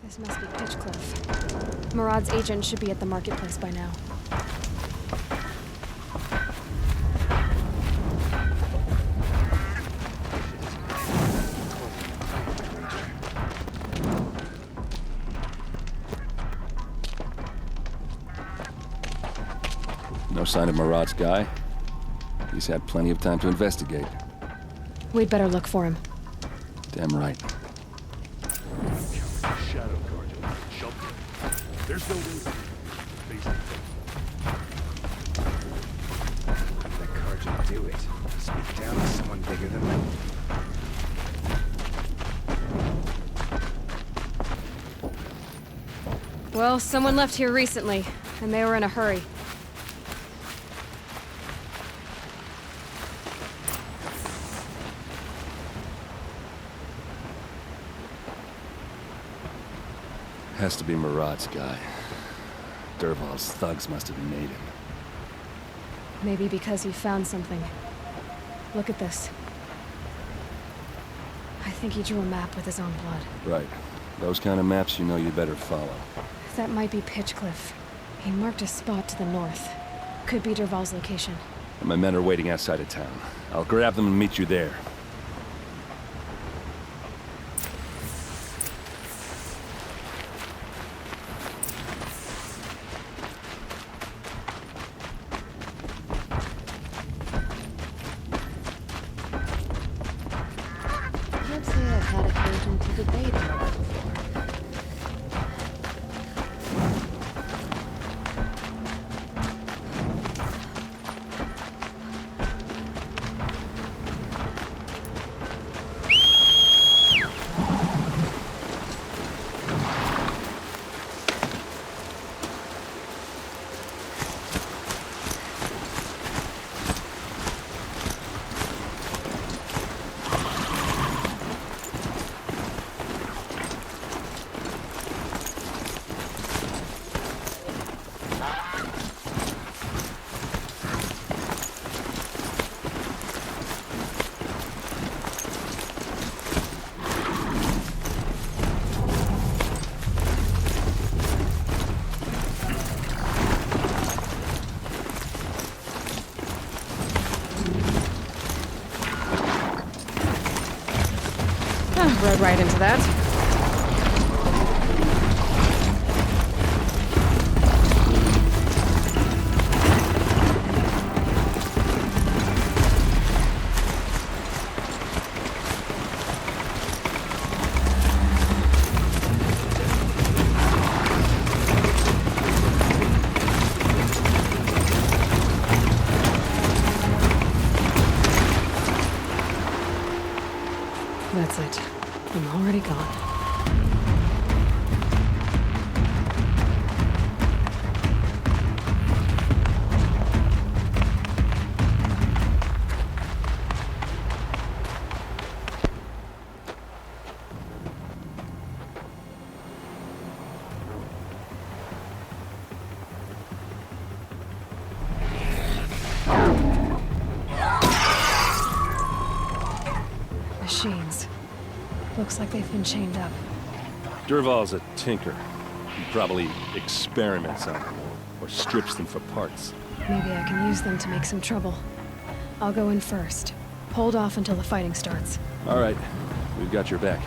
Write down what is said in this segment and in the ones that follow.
This must be Pitchcliff. Murad's agent should be at the marketplace by now. No sign of Murad's guy. He's had plenty of time to investigate. We'd better look for him. Damn right. Shadow guard. Shelter. There's no reason. That card should do it. Speak down to someone bigger than them. Well, someone left here recently, and they were in a hurry. Has to be Murad's guy. Dervahl's thugs must have made him. Maybe because he found something. Look at this. I think he drew a map with his own blood. Right. Those kind of maps you know you better follow. That might be Pitchcliff. He marked a spot to the north. Could be Dervahl's location. My men are waiting outside of town. I'll grab them and meet you there. Can't say I've had occasion to debate him before. Rode right into that. That's it. I'm already gone. Machines. Looks like they've been chained up. Dervahl's a tinker. He probably experiments on them, or strips them for parts. Maybe I can use them to make some trouble. I'll go in first. Hold off until the fighting starts. All right, we've got your back.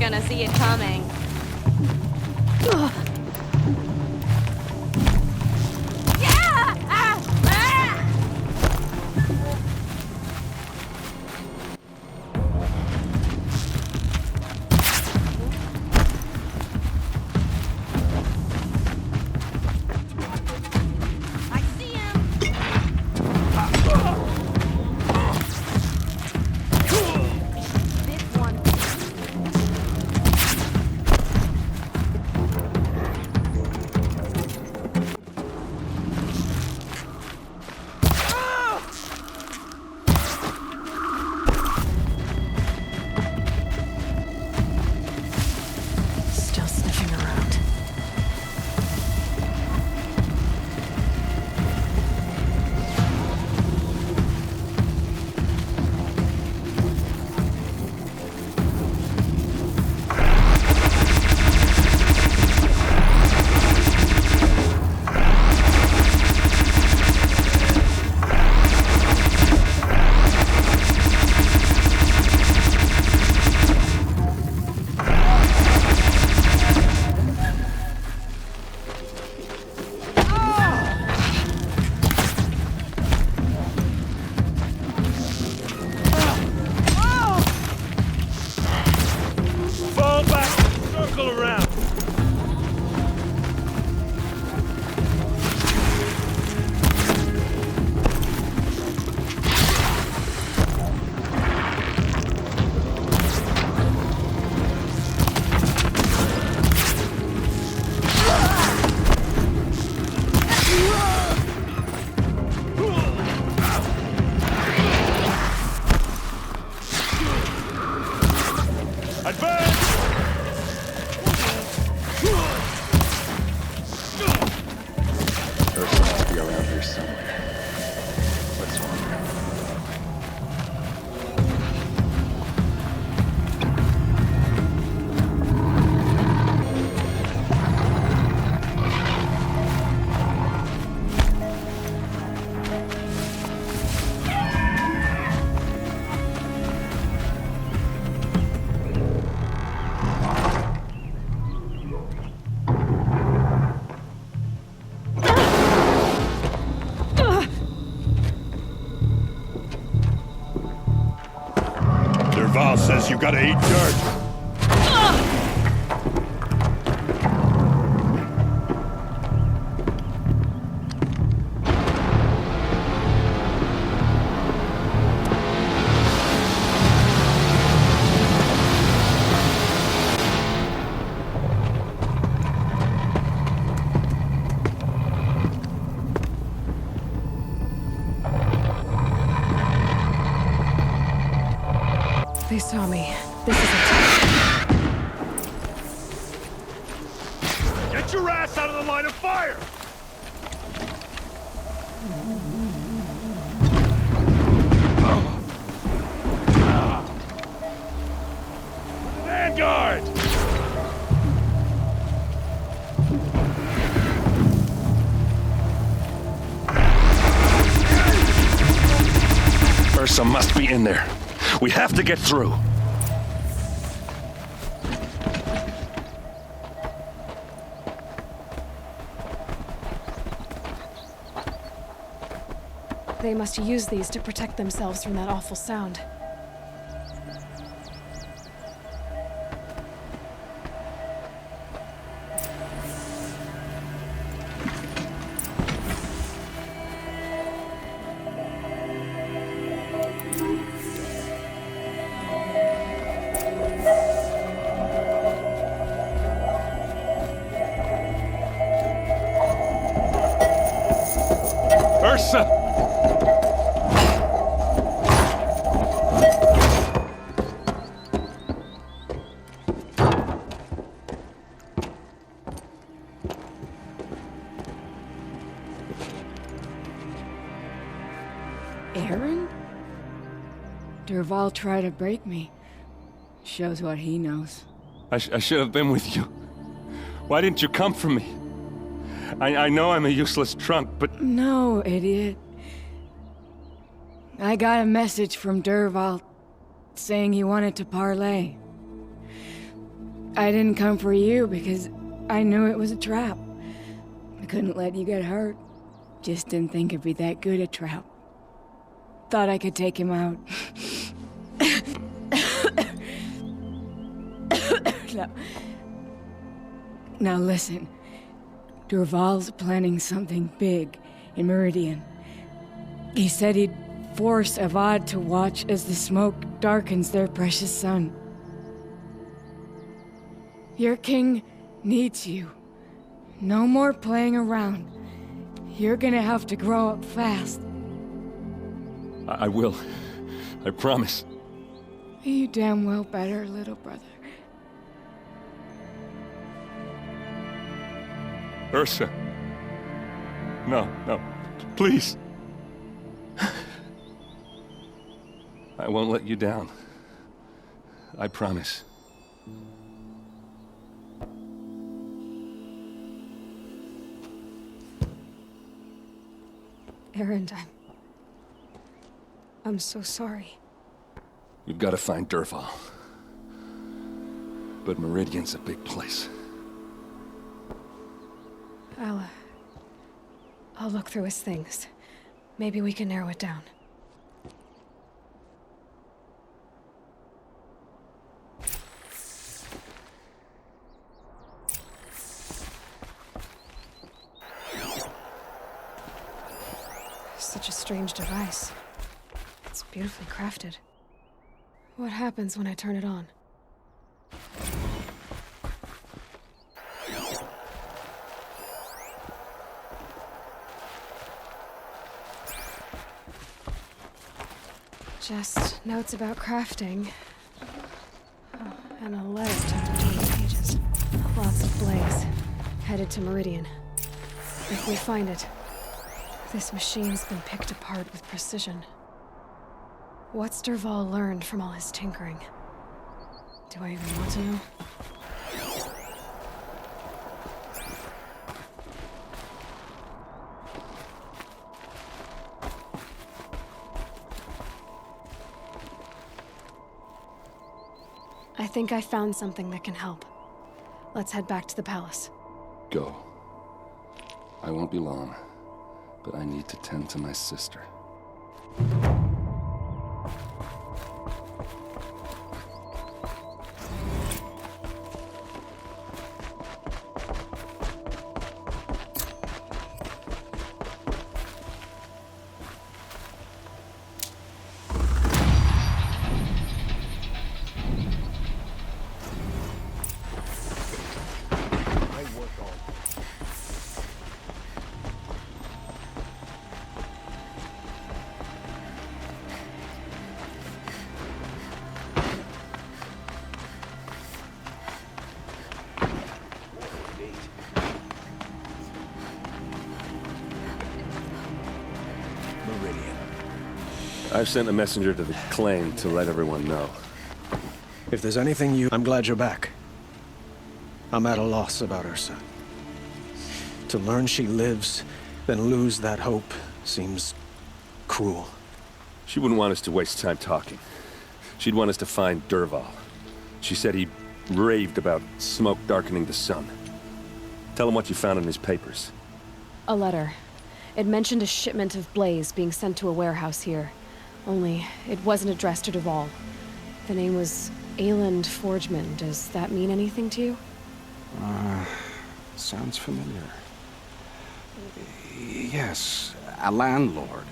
gonna see it coming. Yeah! Ah! Ah! I see him! This one. Still sniffing around. Fall back, circle around. Advance! Ursa must be around here somewhere. Let's find her. Derval says you gotta eat dirt. They saw me. This is a Get your ass out of the line of fire! Vanguard! Ursa must be in there. We have to get through. They must use these to protect themselves from that awful sound. Ursa! Aaron? Derval tried to break me. Shows what he knows. I should have been with you. Why didn't you come for me? I know I'm a useless trunk, but... No, idiot. I got a message from Derval saying he wanted to parlay. I didn't come for you because I knew it was a trap. I couldn't let you get hurt. Just didn't think it'd be that good a trap. Thought I could take him out. Now listen. Dervahl's planning something big in Meridian. He said he'd force Avad to watch as the smoke darkens their precious sun. Your king needs you. No more playing around. You're gonna have to grow up fast. I will. I promise. You damn well better, little brother. Ursa. No, no. Please. I won't let you down. I promise. Erend, I'm so sorry. We've got to find Dervahl. But Meridian's a big place. I'll look through his things. Maybe we can narrow it down. Such a strange device. It's beautifully crafted. What happens when I turn it on? Just notes about crafting. Oh, and a letter tucked between the pages. Lots of blaze. Headed to Meridian. If we find it, this machine's been picked apart with precision. What's Dervahl learned from all his tinkering? Do I even want to know? I think I found something that can help. Let's head back to the palace. Go. I won't be long, but I need to tend to my sister. I've sent a messenger to the claim to let everyone know. If there's anything I'm glad you're back. I'm at a loss about Ursa. To learn she lives, then lose that hope, seems cruel. She wouldn't want us to waste time talking. She'd want us to find Dervahl. She said he raved about smoke darkening the sun. Tell him what you found in his papers. A letter. It mentioned a shipment of blaze being sent to a warehouse here. Only, it wasn't addressed to Dervahl. The name was Ayland Forgeman. Does that mean anything to you? Sounds familiar. Yes, a landlord.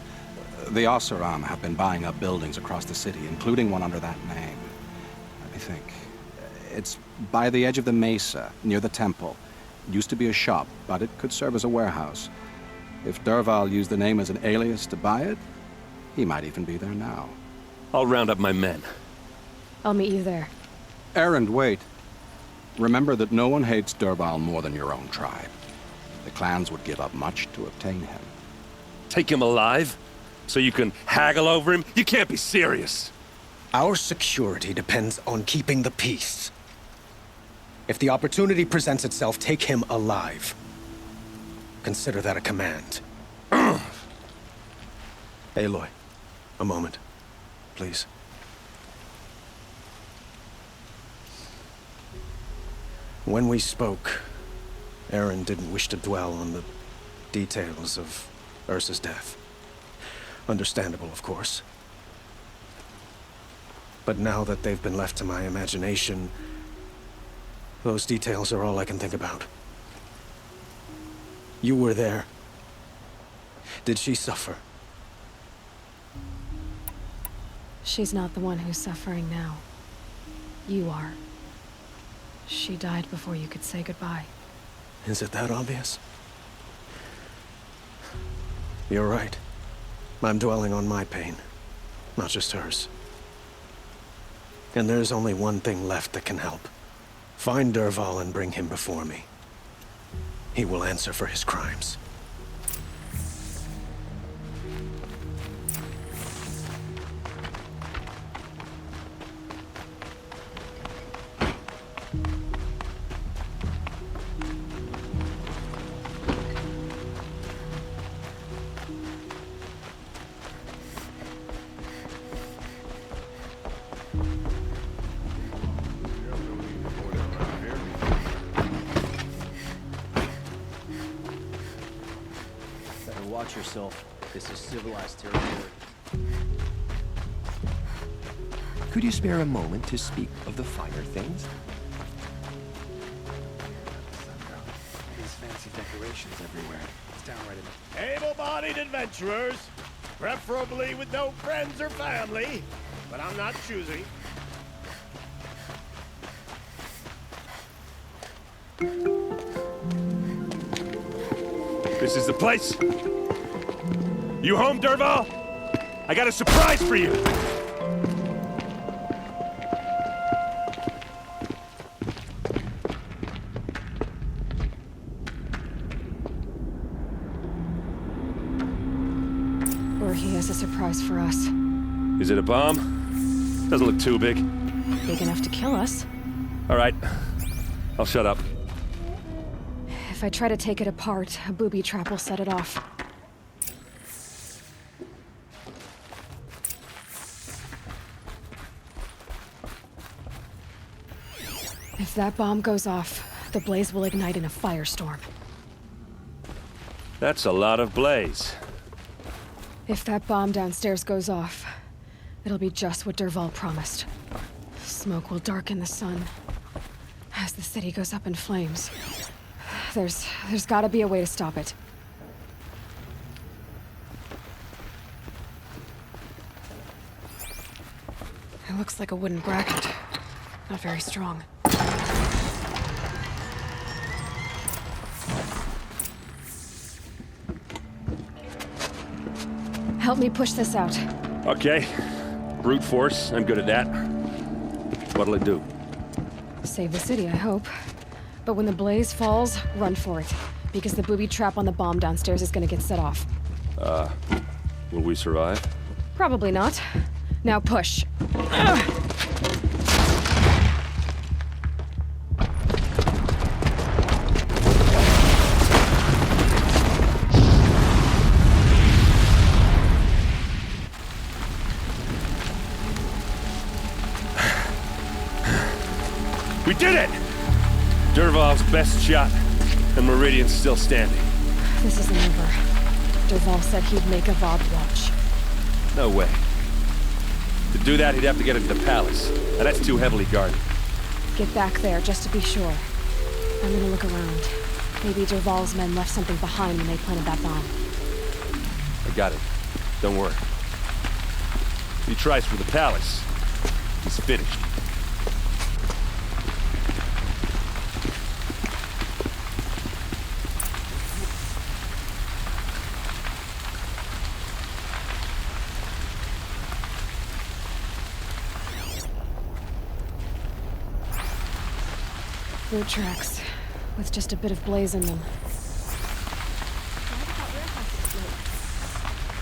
The Oseram have been buying up buildings across the city, including one under that name. Let me think. It's by the edge of the mesa, near the temple. It used to be a shop, but it could serve as a warehouse. If Dervahl used the name as an alias to buy it, he might even be there now. I'll round up my men. I'll meet you there. Erend, wait. Remember that no one hates Dervahl more than your own tribe. The clans would give up much to obtain him. Take him alive? So you can haggle over him? You can't be serious. Our security depends on keeping the peace. If the opportunity presents itself, take him alive. Consider that a command. Aloy, a moment, please. When we spoke, Aaron didn't wish to dwell on the details of Ursa's death. Understandable, of course. But now that they've been left to my imagination, those details are all I can think about. You were there. Did she suffer? She's not the one who's suffering now. You are. She died before you could say goodbye. Is it that obvious? You're right. I'm dwelling on my pain, not just hers. And there's only one thing left that can help. Find Dervahl and bring him before me. He will answer for his crimes. Watch yourself. This is civilized territory. Could you spare a moment to speak of the finer things? These fancy decorations everywhere. It's downright Able-bodied adventurers, preferably with no friends or family, but I'm not choosy. This is the place. You home, Dervahl? I got a surprise for you. Or he has a surprise for us. Is it a bomb? Doesn't look too big. Big enough to kill us. All right. I'll shut up. If I try to take it apart, a booby trap will set it off. If that bomb goes off, the blaze will ignite in a firestorm. That's a lot of blaze. If that bomb downstairs goes off, it'll be just what Dervahl promised. Smoke will darken the sun as the city goes up in flames. There's gotta be a way to stop it. It looks like a wooden bracket. Not very strong. Help me push this out. Okay. Brute force, I'm good at that. What'll it do? Save the city, I hope. But when the blaze falls, run for it. Because the booby trap on the bomb downstairs is gonna get set off. Will we survive? Probably not. Now push. We did it! Dervahl's best shot, and Meridian's still standing. This isn't over. Dervahl said he'd make Avad watch. No way. To do that, he'd have to get into the palace, and that's too heavily guarded. Get back there, just to be sure. I'm gonna look around. Maybe Dervahl's men left something behind when they planted that bomb. I got it. Don't worry. If he tries for the palace, he's finished. Boot tracks, with just a bit of blaze in them.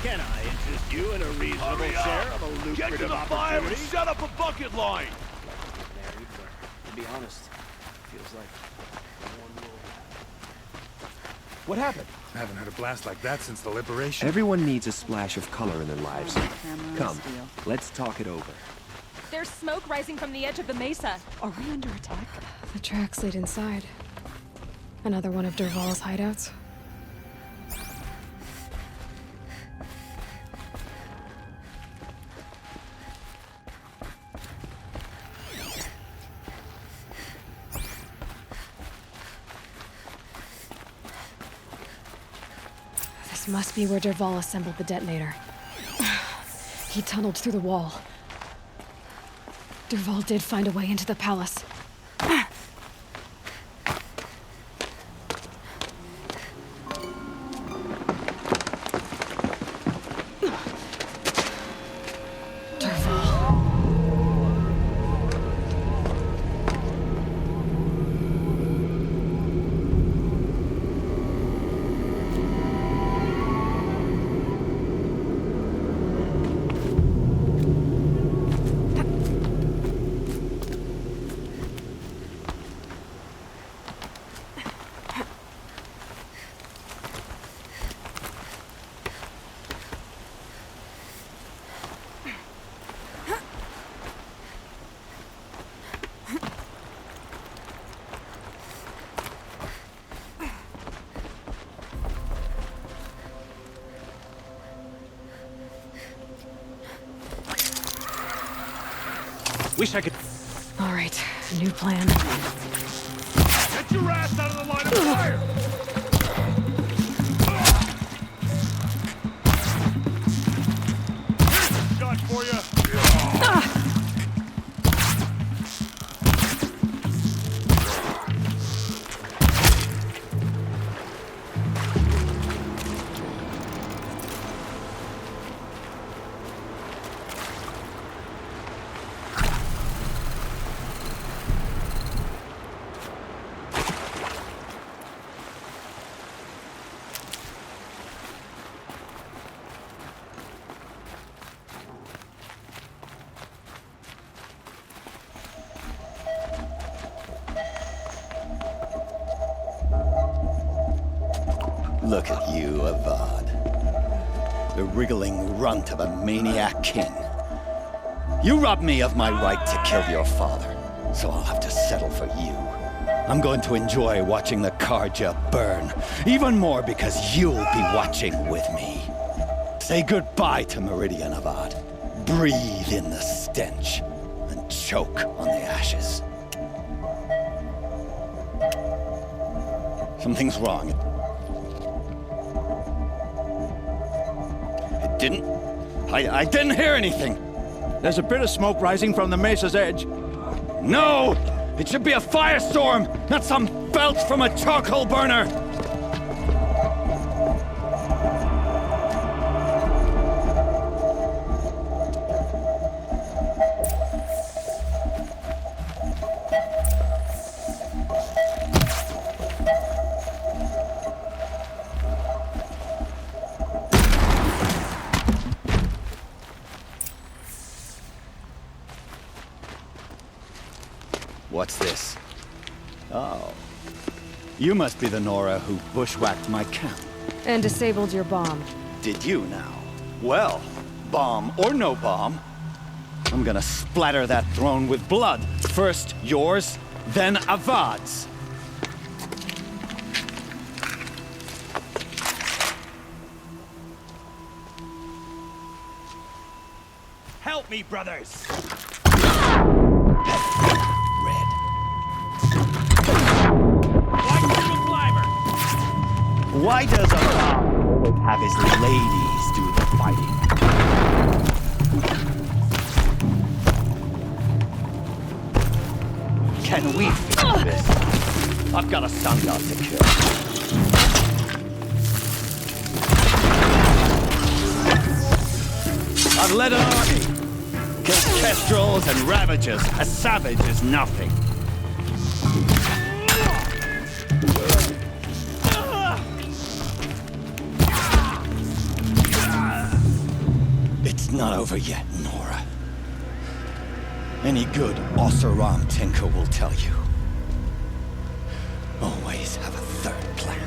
Can I interest you in a reasonable share of a lucrative Get to the fire and opportunity? set up a bucket line! married, but to be honest, feels like one will. What happened? I haven't had a blast like that since the liberation. Everyone needs a splash of color in their lives. Come, let's talk it over. There's smoke rising from the edge of the mesa. Are we under attack? The tracks lead inside. Another one of Dervahl's hideouts. This must be where Dervahl assembled the detonator. He tunneled through the wall. Dervahl did find a way into the palace. Wish I could. All right, new plan. Get your ass out of the line of fire! Here's a shot for you. Look at you, Avad. The wriggling runt of a maniac king. You robbed me of my right to kill your father, so I'll have to settle for you. I'm going to enjoy watching the Karja burn, even more because you'll be watching with me. Say goodbye to Meridian, Avad. Breathe in the stench, and choke on the ashes. Something's wrong. I didn't hear anything. There's a bit of smoke rising from the mesa's edge. No! It should be a firestorm, not some belch from a charcoal burner! What's this? Oh. You must be the Nora who bushwhacked my camp. And disabled your bomb. Did you now? Well, bomb or no bomb, I'm gonna splatter that throne with blood. First yours, then Avad's. Help me, brothers! Why does Avad always have his ladies do the fighting? Can we fix this? I've got a sun god to kill. I've led an army. Killed kestrels and ravagers, as savage as nothing. It's not over yet, Nora. Any good Oseram tinker will tell you. Always have a third plan.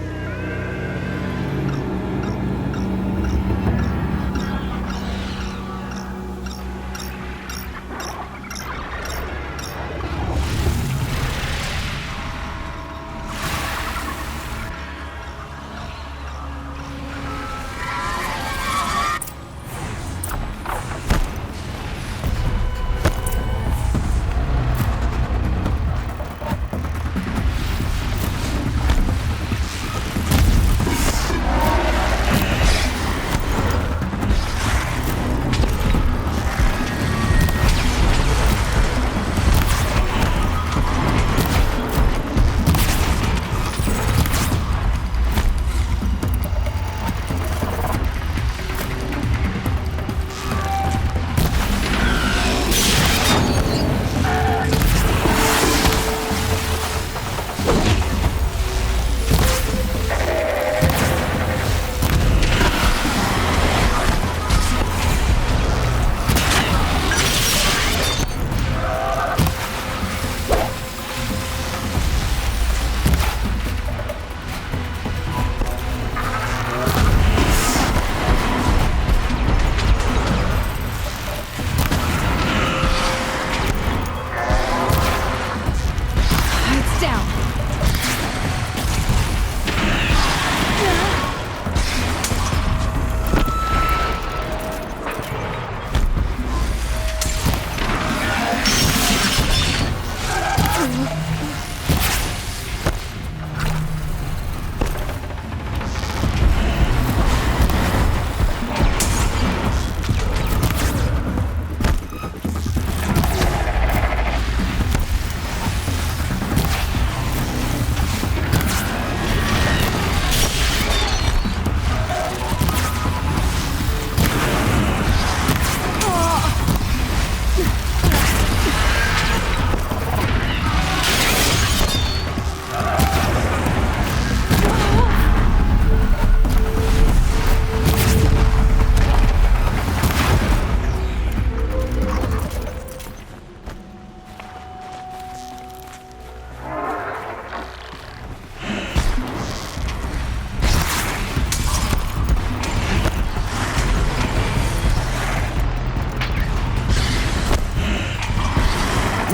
down!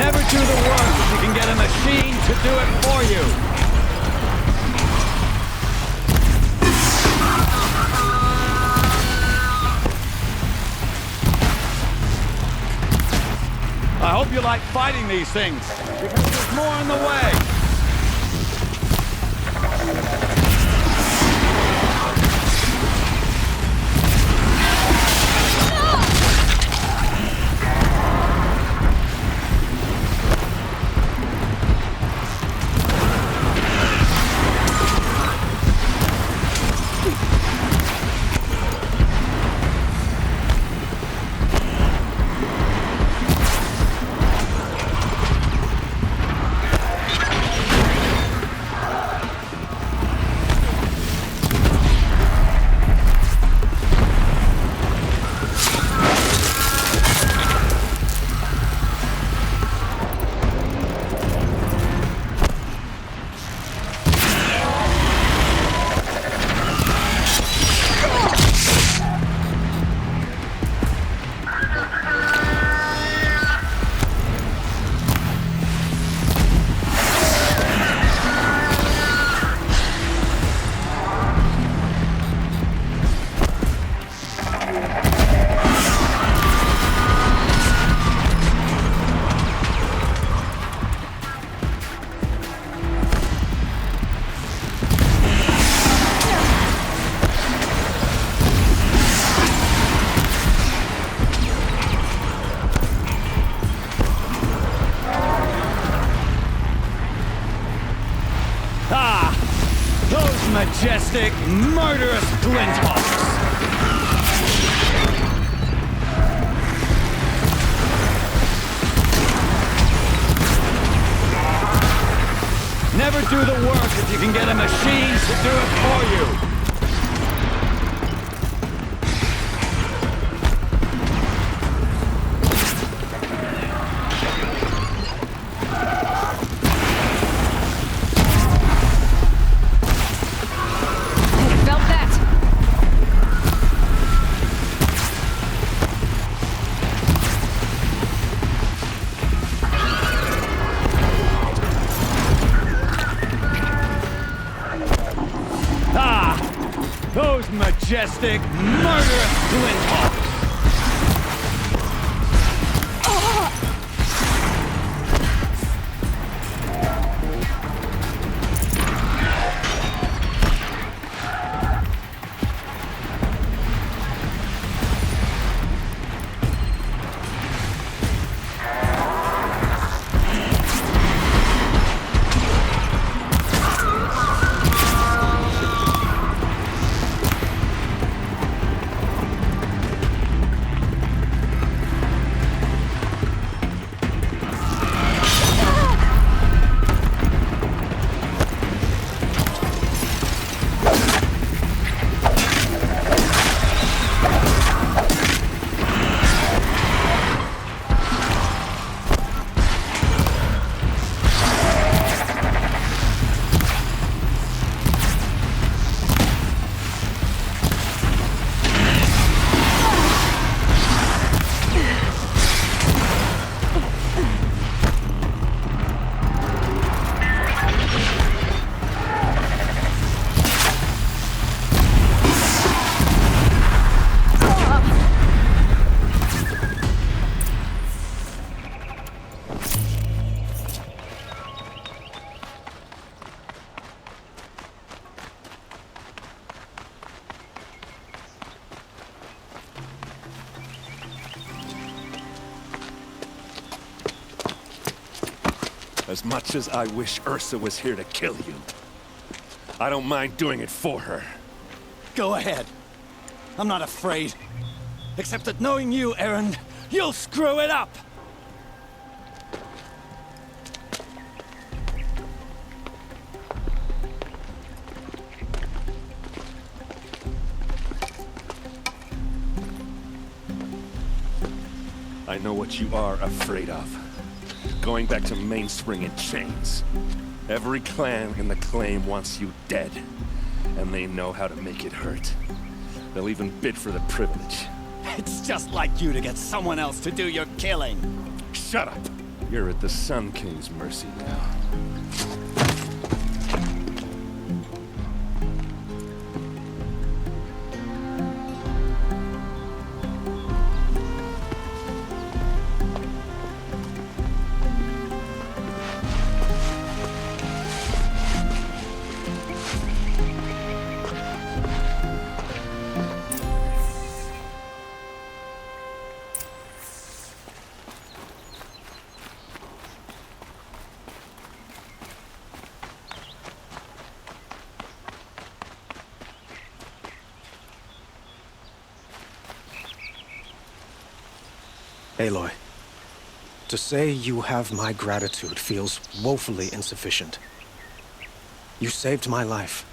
Never do the work if you can get a machine to do it for you. I hope you like fighting these things, because there's more in the way. Majestic, murderous glinthawks! Never do the work if you can get a machine to do it for you! Those majestic, murderous glinthawks! As much as I wish Ursa was here to kill you, I don't mind doing it for her. Go ahead. I'm not afraid. Except that knowing you, Aaron, you'll screw it up! I know what you are afraid of. Going back to Mainspring in chains. Every clan in the Claim wants you dead. And they know how to make it hurt. They'll even bid for the privilege. It's just like you to get someone else to do your killing. Shut up! You're at the Sun King's mercy now. Aloy, to say you have my gratitude feels woefully insufficient. You saved my life.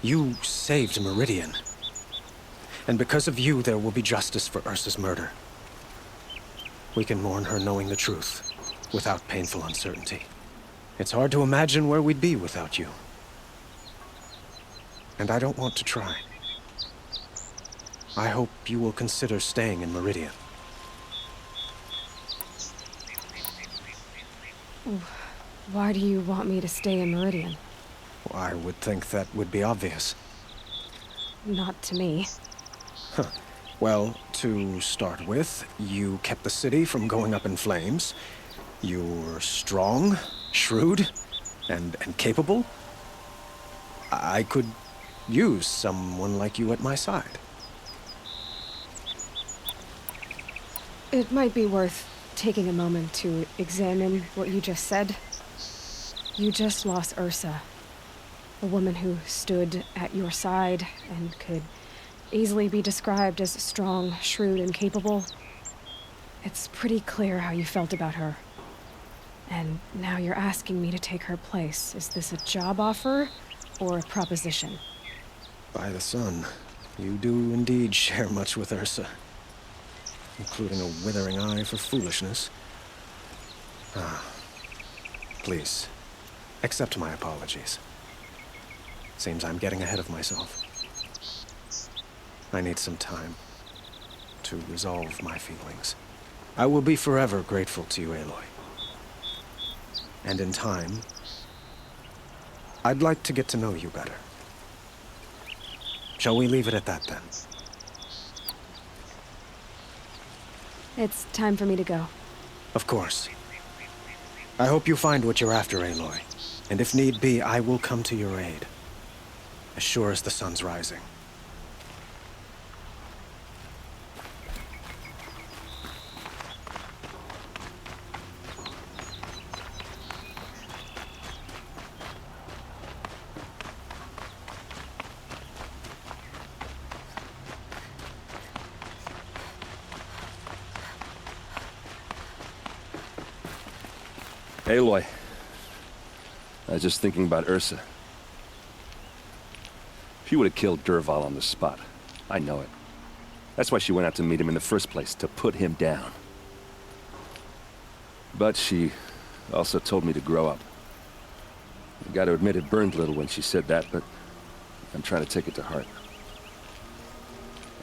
You saved Meridian. And because of you, there will be justice for Ursa's murder. We can mourn her knowing the truth, without painful uncertainty. It's hard to imagine where we'd be without you. And I don't want to try. I hope you will consider staying in Meridian. Why do you want me to stay in Meridian? Well, I would think that would be obvious. Not to me. Huh. Well, to start with, you kept the city from going up in flames. You were strong, shrewd, and capable. I could use someone like you at my side. It might be worth taking a moment to examine what you just said. You just lost Ursa, a woman who stood at your side and could easily be described as strong, shrewd, and capable. It's pretty clear how you felt about her. And now you're asking me to take her place. Is this a job offer or a proposition? By the sun, you do indeed share much with Ursa. Including a withering eye for foolishness. Please, accept my apologies. Seems I'm getting ahead of myself. I need some time to resolve my feelings. I will be forever grateful to you, Aloy. And in time, I'd like to get to know you better. Shall we leave it at that, then? It's time for me to go. Of course. I hope you find what you're after, Aloy. And if need be, I will come to your aid. As sure as the sun's rising. Aloy, I was just thinking about Ursa. She would have killed Dervahl on the spot. I know it. That's why she went out to meet him in the first place, to put him down. But she also told me to grow up. I gotta admit it burned a little when she said that, but I'm trying to take it to heart.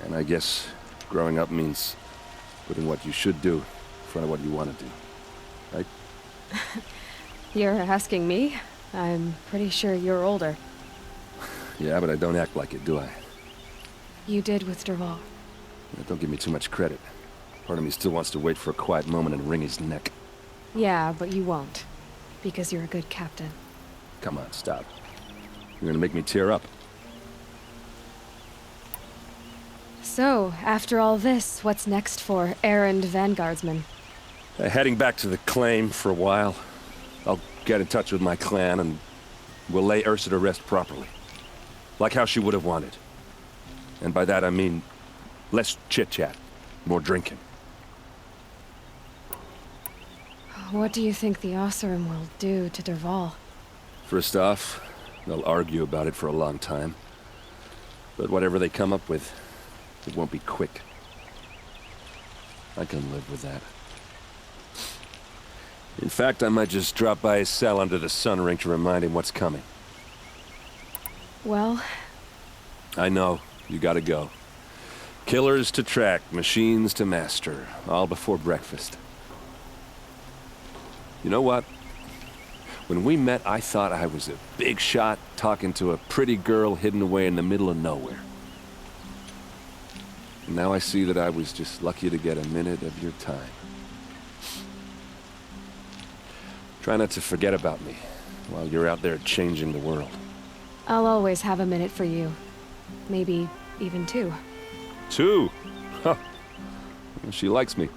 And I guess growing up means putting what you should do in front of what you want to do. Right? You're asking me? I'm pretty sure you're older. Yeah, but I don't act like it, do I? You did with Dervahl. Don't give me too much credit. Part of me still wants to wait for a quiet moment and wring his neck. Yeah, but you won't. Because you're a good captain. Come on, stop. You're gonna make me tear up. So, after all this, what's next for errand vanguardsman? Heading back to the Claim for a while. get in touch with my clan, and we'll lay Ursa to rest properly. Like how she would have wanted. And by that I mean less chit-chat, more drinking. What do you think the Osseram will do to Derval? First off, they'll argue about it for a long time. But whatever they come up with, it won't be quick. I can live with that. In fact, I might just drop by his cell under the sun ring to remind him what's coming. Well... I know. You gotta go. Killers to track, machines to master. All before breakfast. You know what? When we met, I thought I was a big shot talking to a pretty girl hidden away in the middle of nowhere. And now I see that I was just lucky to get a minute of your time. Try not to forget about me while you're out there changing the world. I'll always have a minute for you. Maybe even two. 2? Huh. She likes me.